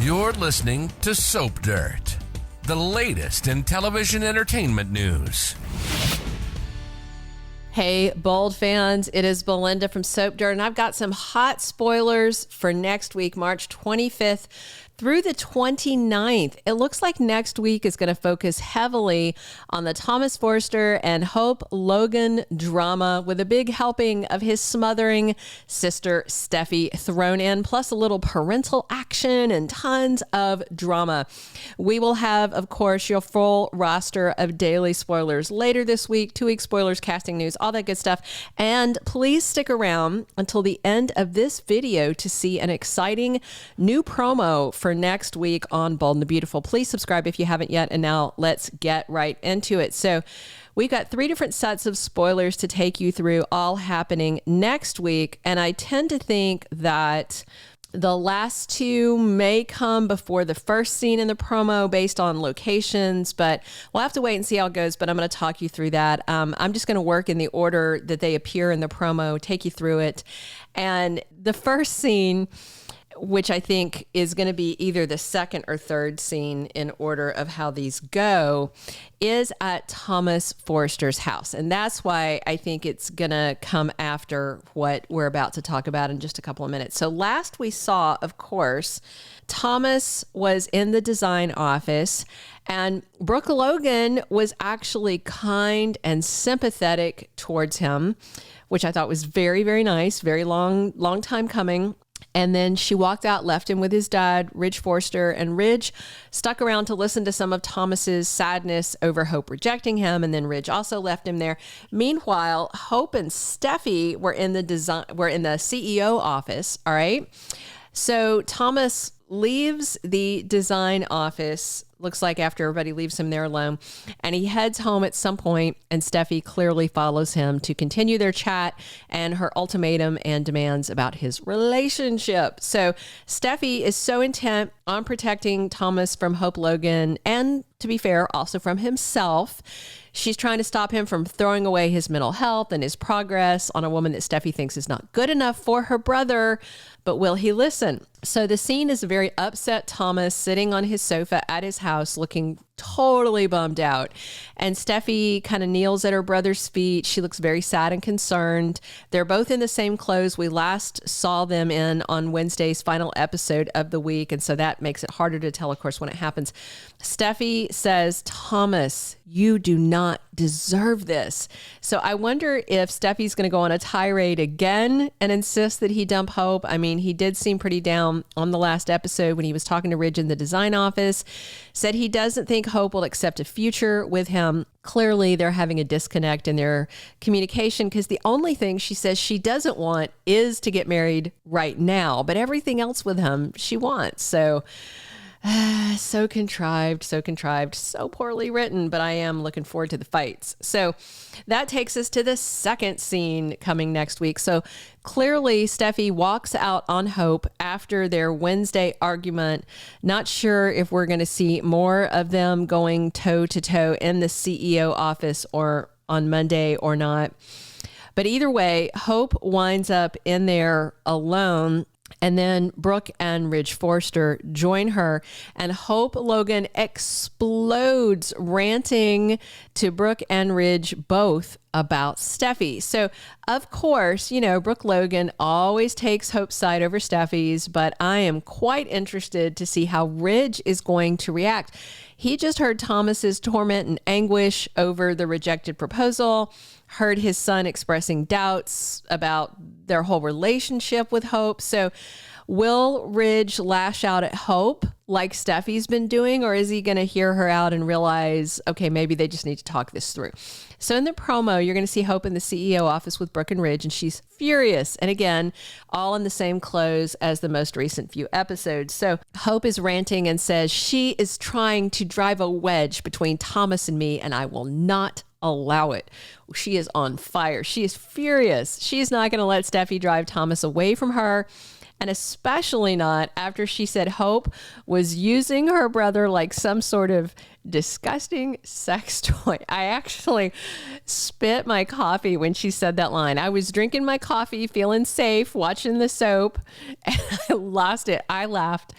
You're listening to Soap Dirt, the latest in television entertainment news. Hey, Bold fans, it is Belinda from Soap Dirt, and I've got some hot spoilers for next week, March 25th through the 29th. It looks like next week is going to focus heavily on the Thomas Forrester and Hope Logan drama, with a big helping of his smothering sister Steffy thrown in, plus a little parental action and tons of drama. We will have, of course, your full roster of daily spoilers later this week, 2-week spoilers, casting news, all that good stuff. And please stick around until the end of this video to see an exciting new promo for next week on Bold and the Beautiful. Please subscribe if you haven't yet. And now let's get right into it. So we've got 3 different sets of spoilers to take you through, all happening next week. And I tend to think that the last 2 may come before the first scene in the promo based on locations, but we'll have to wait and see how it goes. But I'm going to talk you through that. I'm just going to work in the order that they appear in the promo, take you through it. And the first scene, which I think is going to be either the second or third scene in order of how these go, is at Thomas Forrester's house. And that's why I think it's going to come after what we're about to talk about in just a couple of minutes. So last we saw, of course, Thomas was in the design office, and Brooke Logan was actually kind and sympathetic towards him, which I thought was very, very nice, very long time coming. And then she walked out, left him with his dad, Ridge Forrester, and Ridge stuck around to listen to some of Thomas's sadness over Hope rejecting him. And then Ridge also left him there. Meanwhile, Hope and Steffy were in the CEO office. All right. So Thomas leaves the design office, looks like after everybody leaves him there alone, and he heads home at some point, and Steffy clearly follows him to continue their chat and her ultimatum and demands about his relationship. So Steffy is so intent on protecting Thomas from Hope Logan, and to be fair, also from himself. She's trying to stop him from throwing away his mental health and his progress on a woman that Steffy thinks is not good enough for her brother, but will he listen? So the scene is a very upset Thomas sitting on his sofa at his house looking totally bummed out. And Steffy kind of kneels at her brother's feet. She looks very sad and concerned. They're both in the same clothes we last saw them in on Wednesday's final episode of the week. And so that makes it harder to tell, of course, when it happens. Steffy says, "Thomas, you do not deserve this." So I wonder if Steffy's going to go on a tirade again and insist that he dump Hope. I mean, he did seem pretty down on the last episode when he was talking to Ridge in the design office, said he doesn't think Hope will accept a future with him. Clearly, they're having a disconnect in their communication, because the only thing she says she doesn't want is to get married right now, but everything else with him she wants. So so contrived, so poorly written, but I am looking forward to the fights. So that takes us to the second scene coming next week. So clearly Steffy walks out on Hope after their Wednesday argument. Not sure if we're going to see more of them going toe to toe in the CEO office or on Monday or not. But either way, Hope winds up in there alone. And then Brooke and Ridge Forrester join her, and Hope Logan explodes, ranting to Brooke and Ridge both about Steffy. So, of course, you know, Brooke Logan always takes Hope's side over Steffy's, but I am quite interested to see how Ridge is going to react. He just heard Thomas's torment and anguish over the rejected proposal, heard his son expressing doubts about their whole relationship with Hope. So will Ridge lash out at Hope like Steffy's been doing, or is he going to hear her out and realize, okay, maybe they just need to talk this through? So in the promo, you're going to see Hope in the CEO office with Brooke and Ridge, and she's furious. And again, all in the same clothes as the most recent few episodes. So Hope is ranting and says she is trying to drive a wedge between Thomas and me, and I will not allow it. She is on fire. She is furious. She's not going to let Steffy drive Thomas away from her. And especially not after she said Hope was using her brother like some sort of disgusting sex toy. I actually spit my coffee when she said that line. I was drinking my coffee, feeling safe, watching the soap, and I lost it. I laughed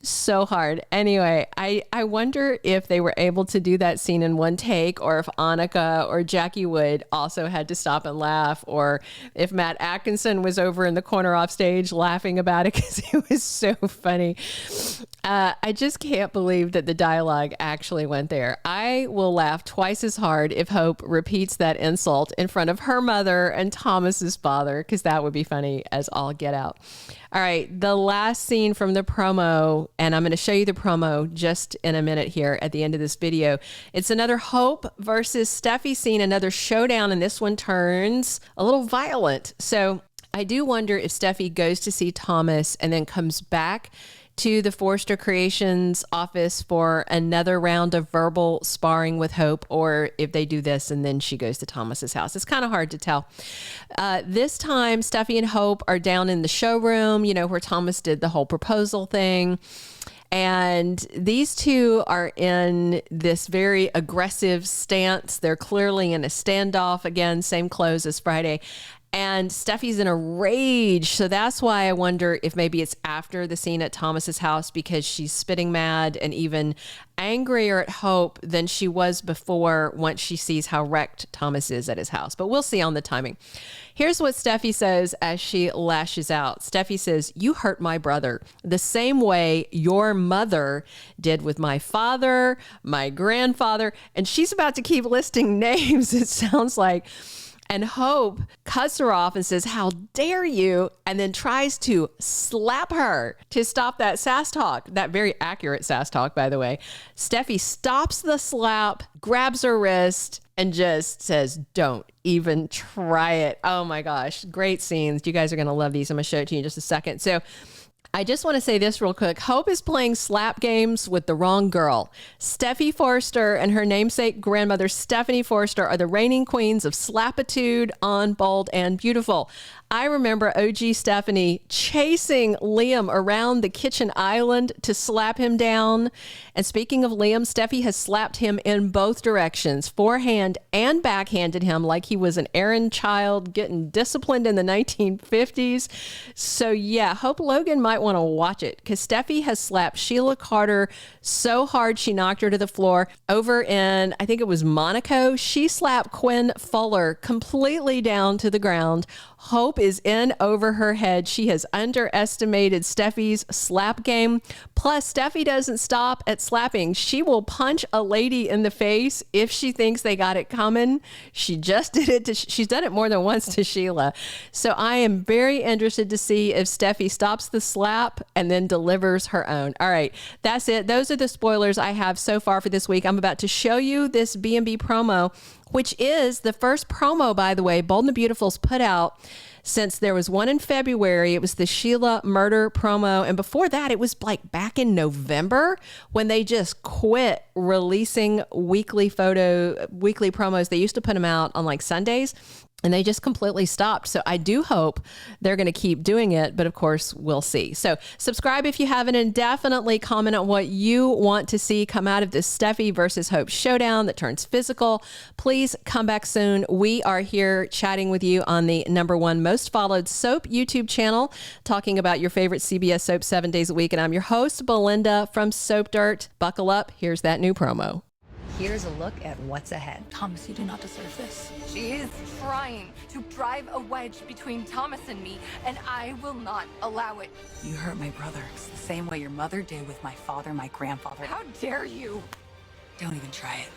so hard. Anyway, I wonder if they were able to do that scene in one take, or if Annika or Jackie Wood also had to stop and laugh, or if Matt Atkinson was over in the corner off stage laughing about it because it was so funny. I just can't believe that the dialogue actually went there. I will laugh twice as hard if Hope repeats that insult in front of her mother and Thomas's father, because that would be funny as all get out. All right, the last scene from the promo, and I'm going to show you the promo just in a minute here at the end of this video. It's another Hope versus Steffy scene, another showdown, and this one turns a little violent. So I do wonder if Steffy goes to see Thomas and then comes back to the Forrester Creations office for another round of verbal sparring with Hope, or if they do this and then she goes to Thomas's house. It's kind of hard to tell. This time, Steffy and Hope are down in the showroom, you know, where Thomas did the whole proposal thing. And these two are in this very aggressive stance. They're clearly in a standoff again, same clothes as Friday. And Steffy's in a rage. So that's why I wonder if maybe it's after the scene at Thomas's house, because she's spitting mad and even angrier at Hope than she was before once she sees how wrecked Thomas is at his house. But we'll see on the timing. Here's what Steffy says as she lashes out. Steffy says, "You hurt my brother the same way your mother did with my father, my grandfather." And she's about to keep listing names, it sounds like. And Hope cuts her off and says, "How dare you?" and then tries to slap her to stop that sass talk. That very accurate sass talk, by the way. Steffy stops the slap, grabs her wrist, and just says, "Don't even try it." Oh my gosh, great scenes. You guys are going to love these. I'm going to show it to you in just a second. So I just want to say this real quick. Hope is playing slap games with the wrong girl. Steffy Forrester and her namesake grandmother, Stephanie Forrester, are the reigning queens of slapitude on Bold and Beautiful. I remember OG Stephanie chasing Liam around the kitchen island to slap him down. And speaking of Liam, Steffy has slapped him in both directions, forehand and backhanded him like he was an errand child getting disciplined in the 1950s. So yeah, Hope Logan might want to watch it, because Steffy has slapped Sheila Carter so hard she knocked her to the floor. Over in, I think it was Monaco, she slapped Quinn Fuller completely down to the ground. Hope is in over her head. She has underestimated Steffy's slap game. Plus, Steffy doesn't stop at slapping. She will punch a lady in the face if she thinks they got it coming. She just did it she's done it more than once to Sheila. So I am very interested to see if Steffy stops the slap and then delivers her own. All right, that's it. Those are the spoilers I have so far for this week. I'm about to show you this B&B promo, which is the first promo, by the way, Bold and Beautiful's put out since there was one in February. It was the Sheila murder promo. And before that, it was like back in November when they just quit releasing weekly promos. They used to put them out on like Sundays, and they just completely stopped. So I do hope they're going to keep doing it, but of course we'll see. So subscribe if you haven't, and definitely comment on what you want to see come out of this Steffy versus Hope showdown that turns physical. Please come back soon. We are here chatting with you on the #1 most followed soap YouTube channel, talking about your favorite CBS soap 7 days a week. And I'm your host, Belinda from Soap Dirt. Buckle up. Here's that new promo. Here's a look at what's ahead. Thomas, you do not deserve this. She is trying to drive a wedge between Thomas and me, and I will not allow it. You hurt my brother. It's the same way your mother did with my father, my grandfather. How dare you? Don't even try it.